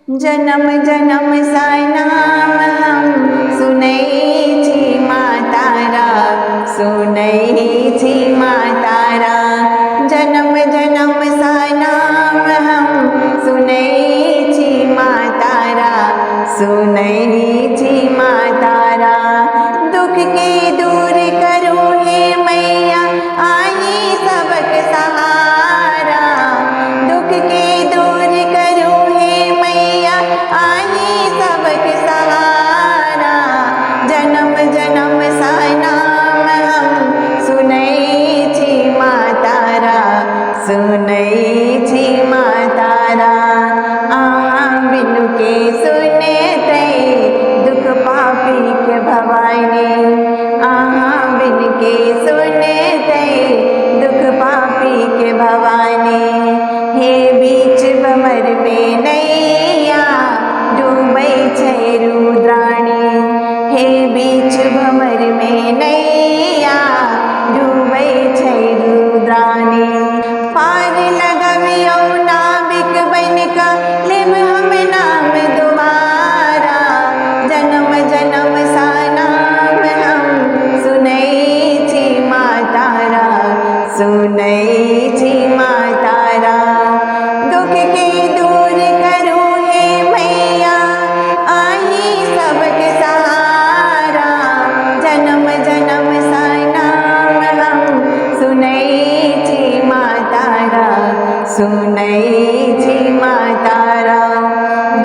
जन्म जन्म सा नाम हम सुनै छी माँ तारा, सुनै छी माँ तारा। जन्म जन्म सा नाम हम सुनै छी माँ तारा, सुनै छी माँ तारा। दुख के दूर करो हे मैया, आई सबक सहारा। दुख के दूर करो हे मैया, आई सबक सहारा। जन्म जन्म सा नाम हम सुनै छी माँ तारा, सुनै छी माँ तारा। अहाँ बिनु के सुनतै दुख पापी के भवानी, अहाँ बिन के सुनतै दुख पापी के भवानी। हे बीच भंवर में नैया डूबै छै रुद्राणी, हे बीच भंवर में नैया डूबै छै रुद्राणी। पार लगबियौ नाविक बनिका, लेब हम नाम दुबारा। जन्म जन्म सा नाम हम सुनै छी माँ तारा, सुनै छी माँ तारा। दुख के दूर करो हे मैया, आई सबक सहारा। जन्म जन्म सा नाम हम सुनै छी माँ तारा, सुनै छी माँ तारा।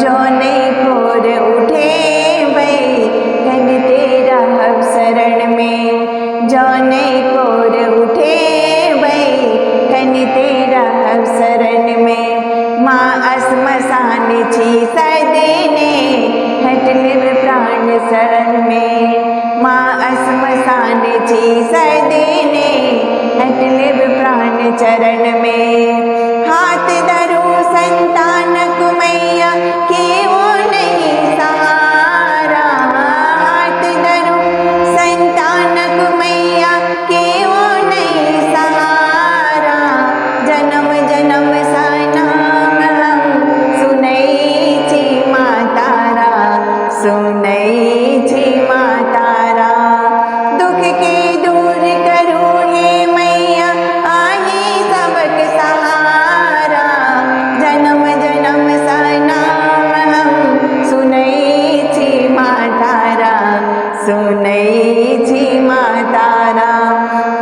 जो नहीं भोर उठे भई कन तेरा अब शरण में, जो नहीं भोर उठे भई कन तेरा अब शरण में। माँ असमसान छी सदने, हट लेब प्राण शरण में। माँ असमसान छी सदने, हट लेब प्राण चरण में। हाथ धरो संतानक मैया, केओ नहीं सहारा। हाथ धरो संतानक मैया, केओ नहीं सहारा। जन्म जन्म सा नाम हम सुनै छी माँ तारा, सुनै छी माँ तारा। दुख के दूर करो हे मैया, आई सबक सहारा। जन्म जन्म सा नाम हम सुनै छी माँ तारा, सुनै छी माँ तारा।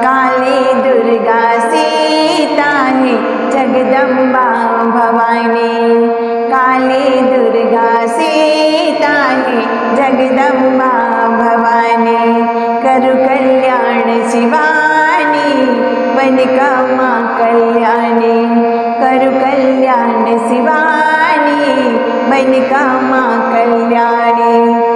काली दुर्गा सीता है जगदम्बा भवानी, काली दुर्गा सीता है जगदम्बा भवानी। करु कल्याण शिवानी, बनिका माँ कल्याणी। करु कल्याण शिवानी, बनिका माँ कल्याणी।